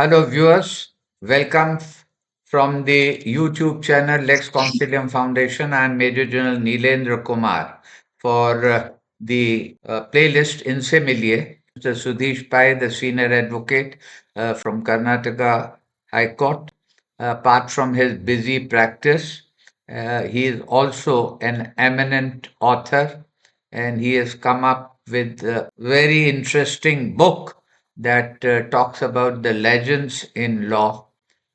Hello, viewers. Welcome from the YouTube channel Lex Consilium Foundation. I am Major General Neelendra Kumar for the playlist In Similie. Mr. Sudhish Pai, the senior advocate from Karnataka High Court. Apart from his busy practice, he is also an eminent author and he has come up with a very interesting book that talks about the legends in law,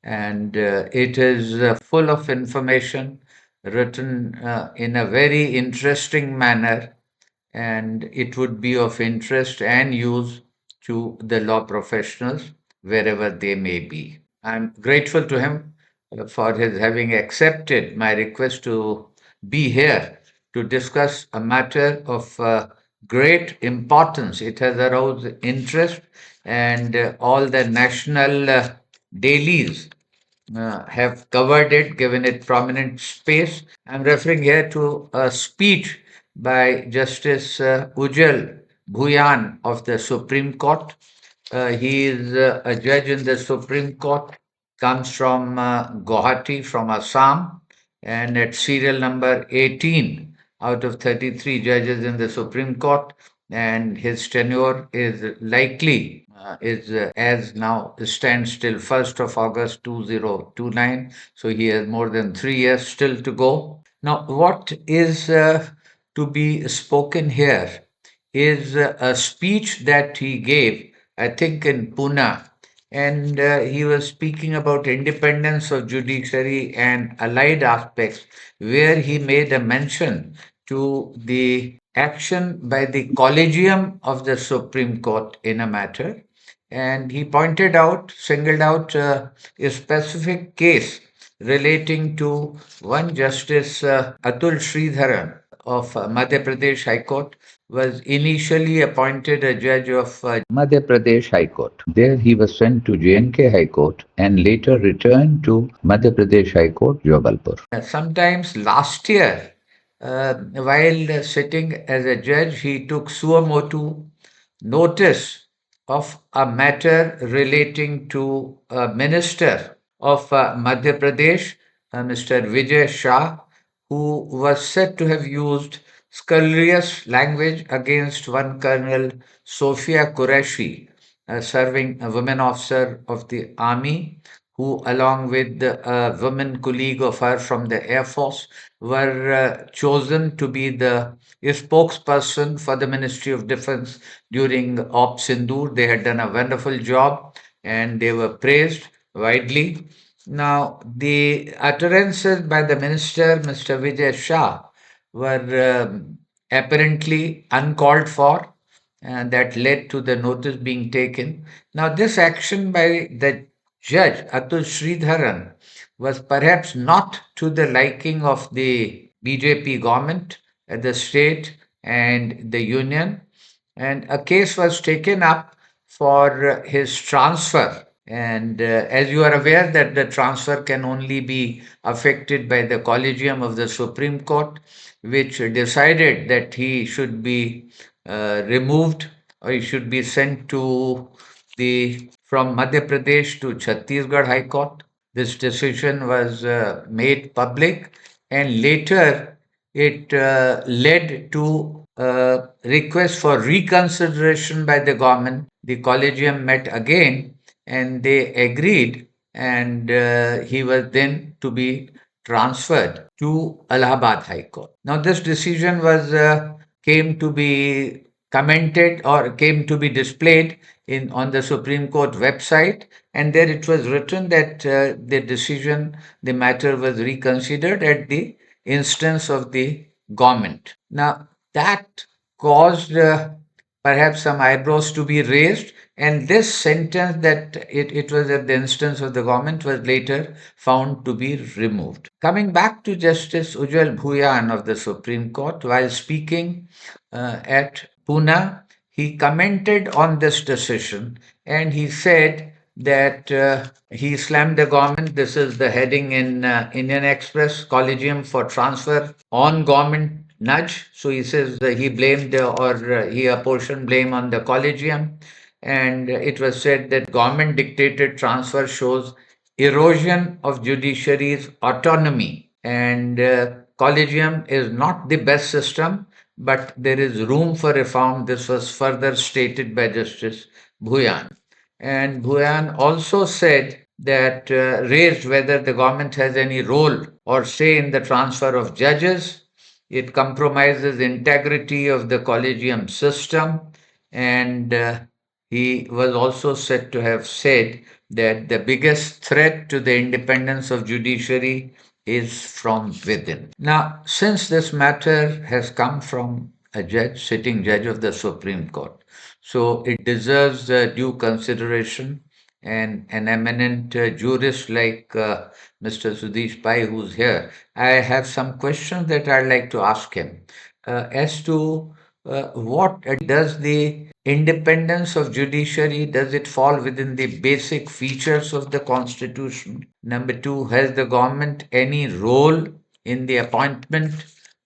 and it is full of information written in a very interesting manner, and it would be of interest and use to the law professionals wherever they may be. I'm grateful to him for his having accepted my request to be here to discuss a matter of great importance. It has aroused interest, and all the national dailies have covered it, given it prominent space. I'm referring here to a speech by Justice Ujjal Bhuyan of the Supreme Court. He is a judge in the Supreme Court, comes from Guwahati, from Assam, and at serial number 18 out of 33 judges in the Supreme Court. And his tenure is likely, as now stands till 1st of August 2029. So he has more than 3 years still to go. Now, what is to be spoken here is a speech that he gave, I think, in Pune, and he was speaking about independence of judiciary and allied aspects, where he made a mention to the action by the Collegium of the Supreme Court in a matter, and he pointed out, singled out a specific case relating to one Justice Atul Sridharan of Madhya Pradesh High Court, was initially appointed a judge of Madhya Pradesh High Court. There he was sent to J&K High Court and later returned to Madhya Pradesh High Court, Jabalpur. Sometimes last year, while sitting as a judge, he took suo motu notice of a matter relating to a minister of Madhya Pradesh, Mr. Vijay Shah, who was said to have used scurrilous language against one Colonel Sophia Qureshi, serving a women officer of the army, who, along with a woman colleague of her from the Air Force, were chosen to be the spokesperson for the Ministry of Defense during Op Sindoor. They had done a wonderful job and they were praised widely. Now, the utterances by the minister, Mr. Vijay Shah, were apparently uncalled for, and that led to the notice being taken. Now, this action by the judge, Atul Sridharan, was perhaps not to the liking of the BJP government at the state and the union, and a case was taken up for his transfer. And as you are aware, that the transfer can only be affected by the Collegium of the Supreme Court, which decided that he should be removed, or he should be sent to the from Madhya Pradesh to Chhattisgarh High Court. This decision was made public, and later it led to a request for reconsideration by the government. The Collegium met again and they agreed, and he was then to be transferred to Allahabad High Court. Now, this decision was came to be commented or came to be displayed in on the Supreme Court website, and there it was written that the decision, the matter was reconsidered at the instance of the government. Now, that caused perhaps some eyebrows to be raised, and this sentence that it was at the instance of the government was later found to be removed. Coming back to Justice Ujjal Bhuyan of the Supreme Court, while speaking at Pune, he commented on this decision and he said that he slammed the government. This is the heading in Indian Express: Collegium for transfer on government nudge. So he says that he blamed or he apportioned blame on the Collegium. and it was said that government dictated transfer shows erosion of judiciary's autonomy, and Collegium is not the best system, but there is room for reform. This was further stated by Justice Bhuyan. And Bhuyan also said that raised whether the government has any role or say in the transfer of judges. It compromises integrity of the Collegium system, and he was also said to have said that the biggest threat to the independence of judiciary is from within. Now, since this matter has come from a judge, sitting judge of the Supreme Court, so it deserves due consideration, and an eminent jurist like Mr. Sudhesh Pai, who's here, I have some questions that I'd like to ask him as to what does the independence of judiciary, does it fall within the basic features of the constitution? Number two, has the government any role in the appointment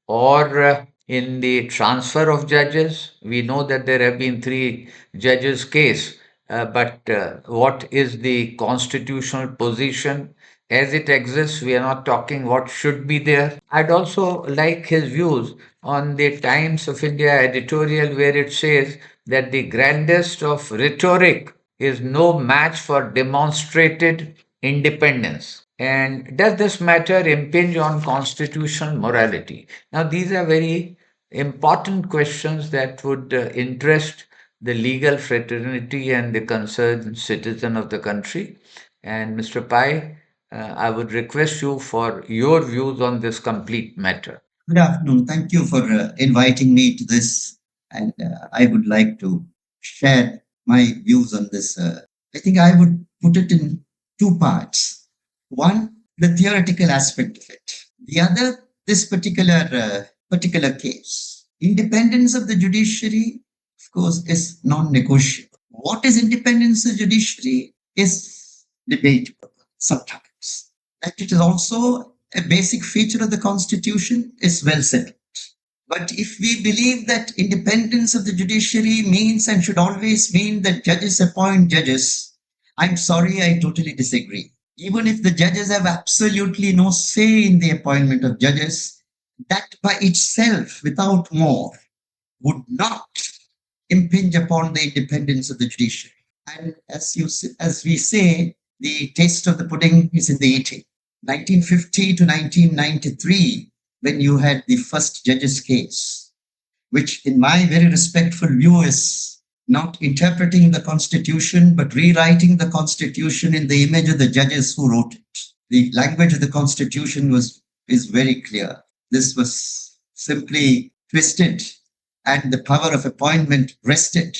or in the transfer of judges? We know that there have been three judges case, but what is the constitutional position as it exists? We are not talking what should be there. I'd also like his views on the Times of India editorial, where it says that the grandest of rhetoric is no match for demonstrated independence. And does this matter impinge on constitutional morality? Now, these are very important questions that would interest the legal fraternity and the concerned citizen of the country. And Mr. Pai, I would request you for your views on this complete matter. Good afternoon. Thank you for inviting me to this. And I would like to share my views on this. I think I would put it in two parts. One, the theoretical aspect of it. The other, this particular case. Independence of the judiciary, of course, is non-negotiable. What is independence of the judiciary is debatable sometimes. That it is also a basic feature of the constitution is well settled. But if we believe that independence of the judiciary means and should always mean that judges appoint judges, I'm sorry, I totally disagree. Even if the judges have absolutely no say in the appointment of judges, that by itself, without more, would not impinge upon the independence of the judiciary. And as we say, the taste of the pudding is in the eating. 1950 to 1993, when you had the first judges case, which in my very respectful view is not interpreting the constitution, but rewriting the constitution in the image of the judges who wrote it. The language of the constitution is very clear. This was simply twisted, and the power of appointment rested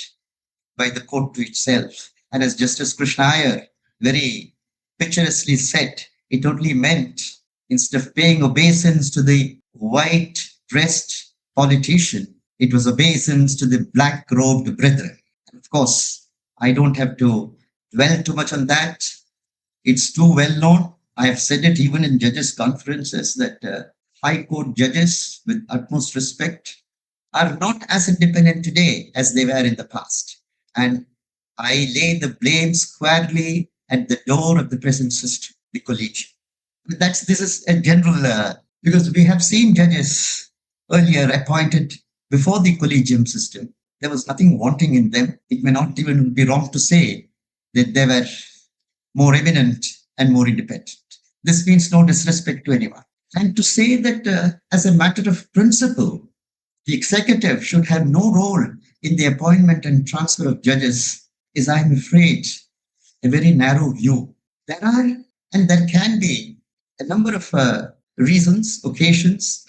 by the court to itself. And as Justice Krishna Iyer very picturesquely said, it only meant, instead of paying obeisance to the white-dressed politician, it was obeisance to the black-robed brethren. And of course, I don't have to dwell too much on that. It's too well known. I have said it even in judges' conferences that High Court judges, with utmost respect, are not as independent today as they were in the past. And I lay the blame squarely at the door of the present system, the Collegium. This is a general, because we have seen judges earlier appointed before the Collegium system. There was nothing wanting in them. It may not even be wrong to say that they were more eminent and more independent. This means no disrespect to anyone. And to say that as a matter of principle, the executive should have no role in the appointment and transfer of judges is, I'm afraid, a very narrow view. There are, and there can be, a number of reasons, occasions,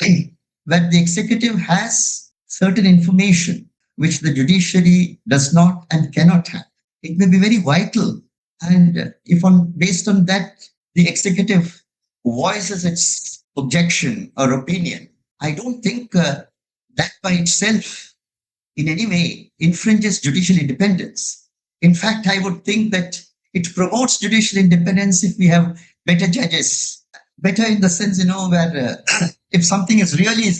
where the executive has certain information which the judiciary does not and cannot have. It may be very vital, and if based on that, the executive voices its objection or opinion, I don't think that by itself in any way infringes judicial independence. In fact, I would think that it promotes judicial independence if we have better judges. Better in the sense, where if something is really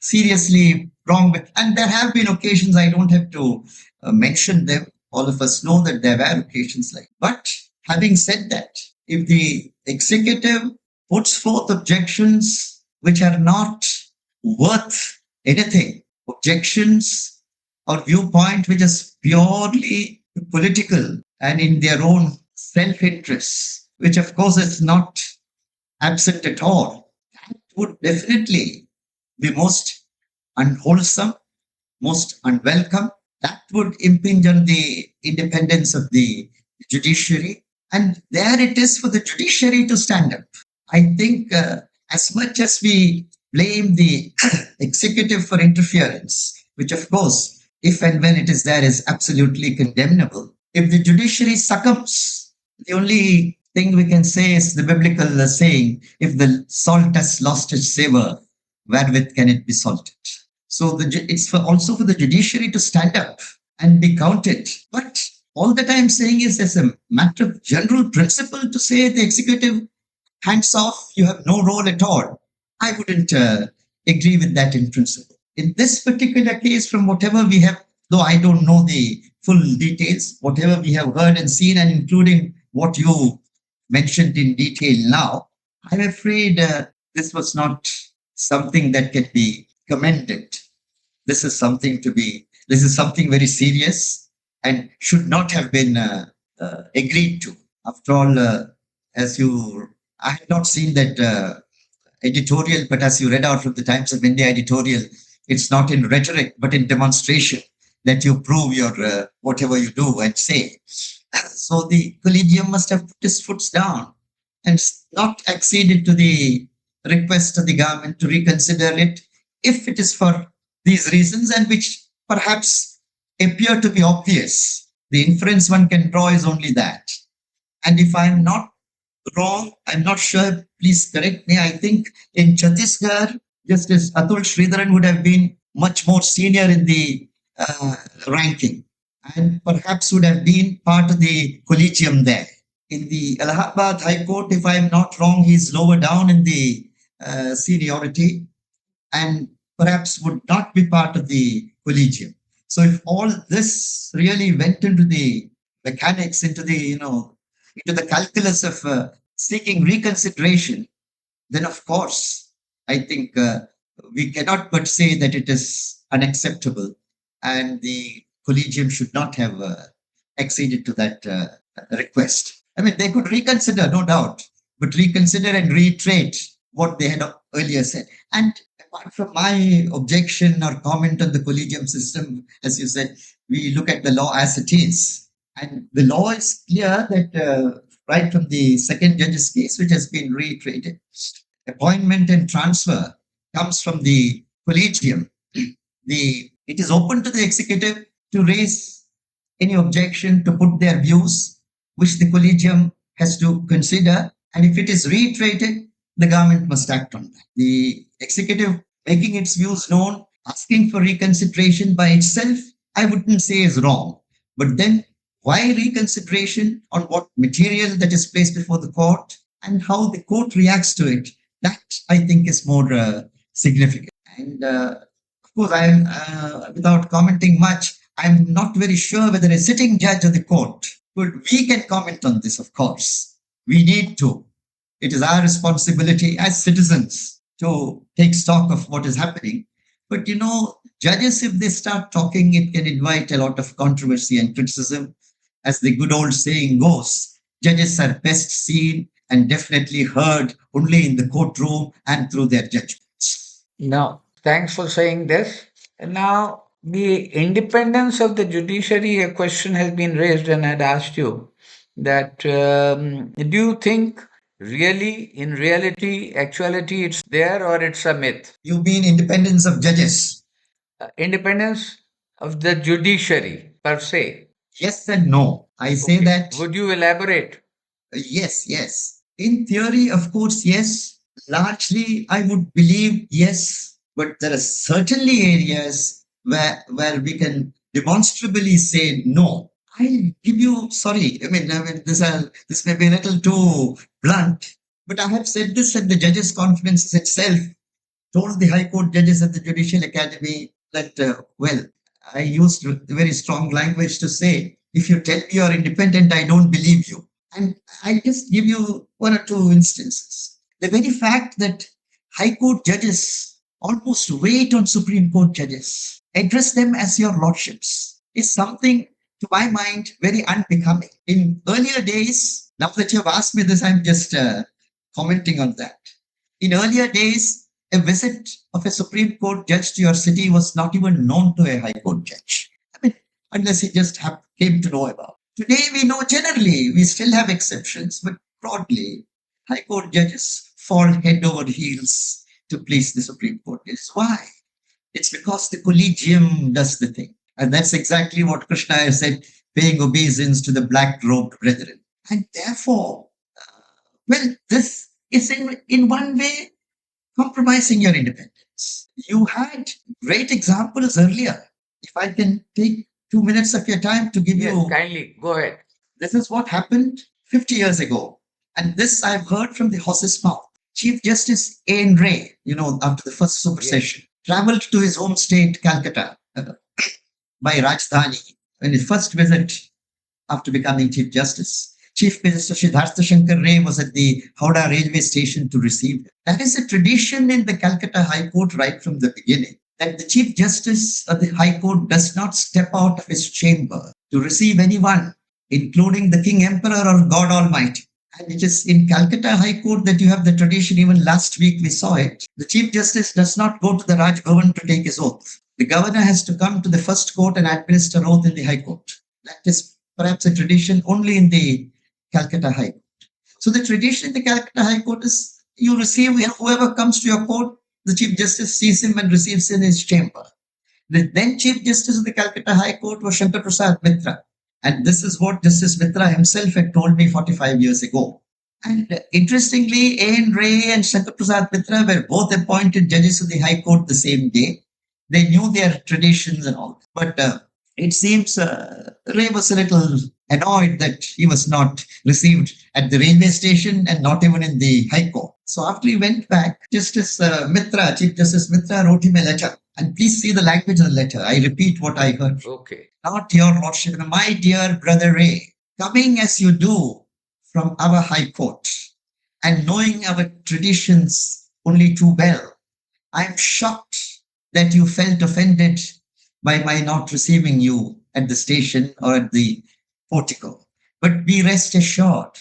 seriously wrong, and there have been occasions, I don't have to mention them, All of us know that there were occasions like. But having said that, if the executive puts forth objections which are not worth anything, objections or viewpoint which is purely political and in their own self-interest, which of course is not absent at all, that would definitely be most unwholesome, most unwelcome. That would impinge on the independence of the judiciary. And there it is for the judiciary to stand up. I think as much as we blame the executive for interference, which of course, if and when it is there, is absolutely condemnable, if the judiciary succumbs, the only thing we can say is the biblical saying, if the salt has lost its savor, wherewith can it be salted? So it's also for the judiciary to stand up and be counted. But all that I'm saying is, as a matter of general principle, to say the executive hands off, you have no role at all, I wouldn't agree with that in principle. In this particular case, from whatever we have, though I don't know the full details, whatever we have heard and seen, and including what you mentioned in detail now, I'm afraid this was not something that can be commended. This is something very serious and should not have been agreed to. After all, I had not seen that editorial, but as you read out from the Times of India editorial, it's not in rhetoric, but in demonstration that you prove your whatever you do and say. So the Collegium must have put its foot down and not acceded to the request of the government to reconsider it, if it is for these reasons, and which perhaps appear to be obvious. The inference one can draw is only that. And if I'm not wrong, I'm not sure, please correct me, I think in Chhattisgarh, Justice Atul Sridharan would have been much more senior in the ranking and perhaps would have been part of the collegium there. In the Allahabad High Court, if I'm not wrong, he's lower down in the seniority and perhaps would not be part of the collegium. So if all this really went into the mechanics, into the calculus of seeking reconsideration, then of course, I think we cannot but say that it is unacceptable and the collegium should not have acceded to that request. I mean, they could reconsider, no doubt, but reconsider and reiterate what they had earlier said. And apart from my objection or comment on the collegium system, as you said, we look at the law as it is. And the law is clear that right from the second judge's case, which has been reiterated, appointment and transfer comes from the collegium. It is open to the executive to raise any objection, to put their views, which the collegium has to consider. And if it is reiterated, the government must act on that. The executive making its views known, asking for reconsideration by itself, I wouldn't say is wrong. But then why reconsideration, on what material that is placed before the court, and how the court reacts to it, that I think is more significant. And of course, without commenting much, I'm not very sure whether a sitting judge of the court, but we can comment on this, of course. We need to. It is our responsibility as citizens to take stock of what is happening. But judges, if they start talking, it can invite a lot of controversy and criticism. As the good old saying goes, judges are best seen and definitely heard only in the courtroom and through their judgments. Now, thanks for saying this. Now, the independence of the judiciary, a question has been raised, and I'd asked you that do you think really, in reality, actuality, it's there or it's a myth? You mean independence of judges? Independence of the judiciary per se. Yes and no. I say Okay. that. Would you elaborate? Yes. In theory, of course, yes. Largely, I would believe yes, but there are certainly areas where we can demonstrably say no. I'll give you, sorry, this may be a little too blunt, but I have said this at the judges' conferences itself, told the High Court judges at the Judicial Academy that, I used very strong language to say, If you tell me you're independent, I don't believe you. And I'll just give you one or two instances. The very fact that High Court judges almost wait on Supreme Court judges, address them as your lordships, is something, to my mind, very unbecoming. In earlier days, now that you've asked me this, I'm just commenting on that. In earlier days, a visit of a Supreme Court judge to your city was not even known to a High Court judge. I mean, unless he just came to know about. Today, we know generally, we still have exceptions, but broadly, High Court judges fall head over heels to please the Supreme Court. It's why? It's because the Collegium does the thing. And that's exactly what Krishna has said, paying obeisance to the black robed brethren. And therefore, well, this is in one way compromising your independence. You had great examples earlier. If I can take 2 minutes of your time to give Yes, you, kindly go ahead. this is what happened 50 years ago. And this I've heard from the horse's mouth. Chief Justice A.N. Ray, after the first supersession, traveled to his home state, Calcutta, by Rajdhani in his first visit after becoming Chief Justice. Chief Minister Siddhartha Shankar Ray was at the Howrah railway station to receive him. That is a tradition in the Calcutta High Court right from the beginning, that the Chief Justice of the High Court does not step out of his chamber to receive anyone, including the King Emperor or God Almighty. And it is in Calcutta High Court that you have the tradition. Even last week we saw it. The Chief Justice does not go to the Raj Bhavan to take his oath. The governor has to come to the first court and administer oath in the High Court. That is perhaps a tradition only in the Calcutta High Court. So the tradition in the Calcutta High Court is you receive whoever comes to your court, the Chief Justice sees him and receives in his chamber. The then Chief Justice of the Calcutta High Court was Shankar Prasad Mitra. And this is what Justice Mitra himself had told me 45 years ago. And interestingly, A.N. Ray and Shankar Prasad Mitra were both appointed judges of the High Court the same day. They knew their traditions and all. But it seems Ray was a little annoyed that he was not received at the railway station and not even in the High Court. So after he went back, Justice Mitra, Chief Justice Mitra, wrote him a letter. And please see the language of the letter. I repeat what I heard. Okay. Not your lordship, my dear brother Ray, coming as you do from our High Court and knowing our traditions only too well, I am shocked that you felt offended by my not receiving you at the station or at the portico. But be rest assured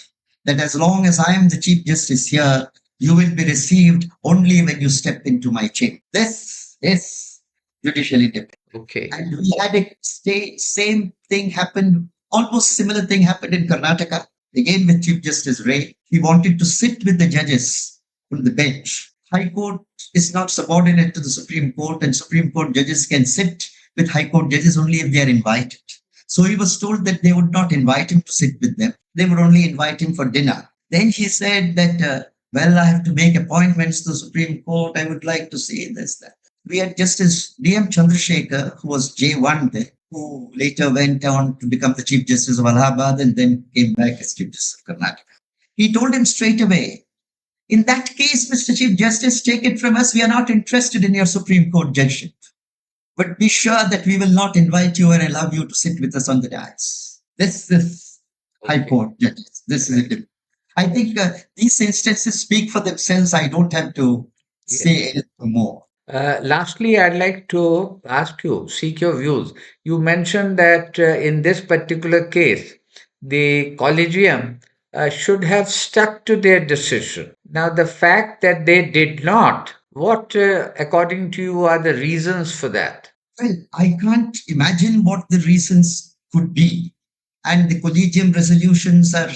that as long as I am the Chief Justice here, you will be received only when you step into my chamber. This is judicial independence. Okay. And we had a same thing happened, almost similar thing happened in Karnataka, again with Chief Justice Ray. He wanted to sit with the judges on the bench. High Court is not subordinate to the Supreme Court, and Supreme Court judges can sit with High Court judges only if they are invited. So he was told that they would not invite him to sit with them. They would only invite him for dinner. Then he said that, well, I have to make appointments to the Supreme Court. I would like to see this, that. We had Justice D.M. Chandrasekhar, who was J1 there, who later went on to become the Chief Justice of Allahabad and then came back as Chief Justice of Karnataka. He told him straight away, in that case, Mr. Chief Justice, take it from us, we are not interested in your Supreme Court judgeship. But be sure that we will not invite you or allow you to sit with us on the dais. This is High Court judges. This is it. I think these instances speak for themselves. I don't have to say anything more. Lastly, I'd like to ask you, seek your views. You mentioned that in this particular case, the Collegium should have stuck to their decision. Now, the fact that they did not, what, according to you, are the reasons for that? Well, I can't imagine what the reasons could be. And the Collegium resolutions are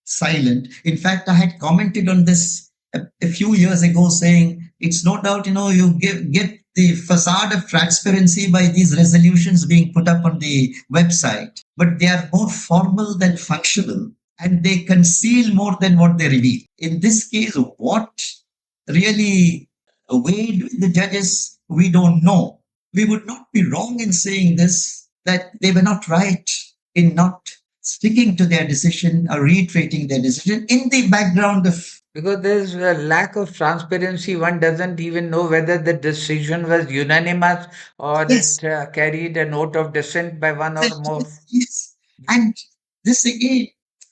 silent. In fact, I had commented on this a few years ago saying it's no doubt, you get the facade of transparency by these resolutions being put up on the website, but they are more formal than functional and they conceal more than what they reveal. In this case, what really weighed with the judges, we don't know. We would not be wrong in saying this, that they were not right in not sticking to their decision or reiterating their decision in the background of. Because there's a lack of transparency. One doesn't even know whether the decision was unanimous or Yes, it carried a note of dissent by one or more yes. And this again,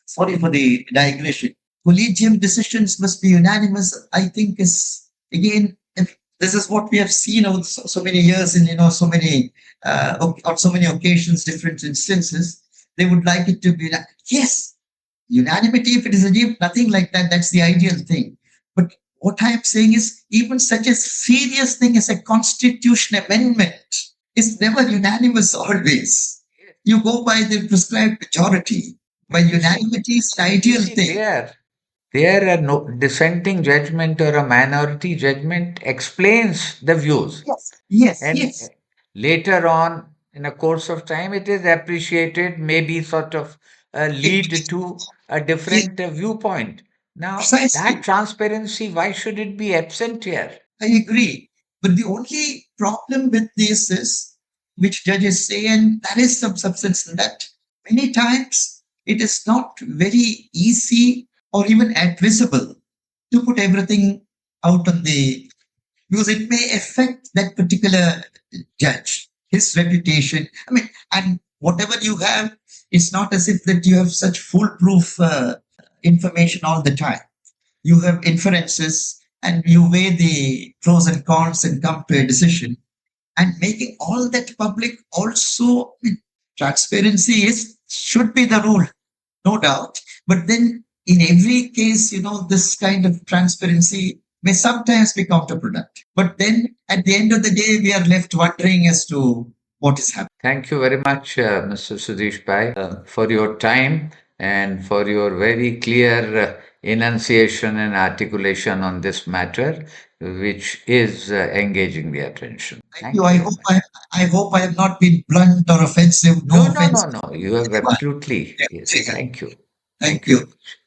sorry for the digression, collegium decisions must be unanimous, I think is again, if this is what we have seen over so many years in, so many, on so many occasions, different instances, they would like it to be, yes, unanimity, if it is achieved, nothing like that, that's the ideal thing. But what I am saying is, even such a serious thing as a constitution amendment is never unanimous always. You go by the prescribed majority. By unanimity is an ideal thing. There a no dissenting judgment or a minority judgment explains the views. Yes, And yes. later on, in a course of time, it is appreciated, maybe sort of lead to a Yes, different viewpoint. Now, that precisely. transparency, why should it be absent here? I agree. But the only problem with this is, which judges say, and there is some substance in that, many times it is not very easy or even advisable to put everything out on the, because it may affect that particular judge, his reputation. I mean, and whatever you have, it's not as if that you have such foolproof information all the time. You have inferences and you weigh the pros and cons and come to a decision. And making all that public also, transparency is should be the rule, no doubt. But then in every case, this kind of transparency may sometimes be counterproductive. But then at the end of the day, we are left wondering as to what is happening. Thank you very much, Mr. Sudhesh Pai, for your time and for your very clear enunciation and articulation on this matter, which is engaging the attention. Thank you. Thank you very much. I hope I have not been blunt or offensive. No, No no, no, offense. no. You have absolutely, yes. Thank you. Thank Thank you very you. much.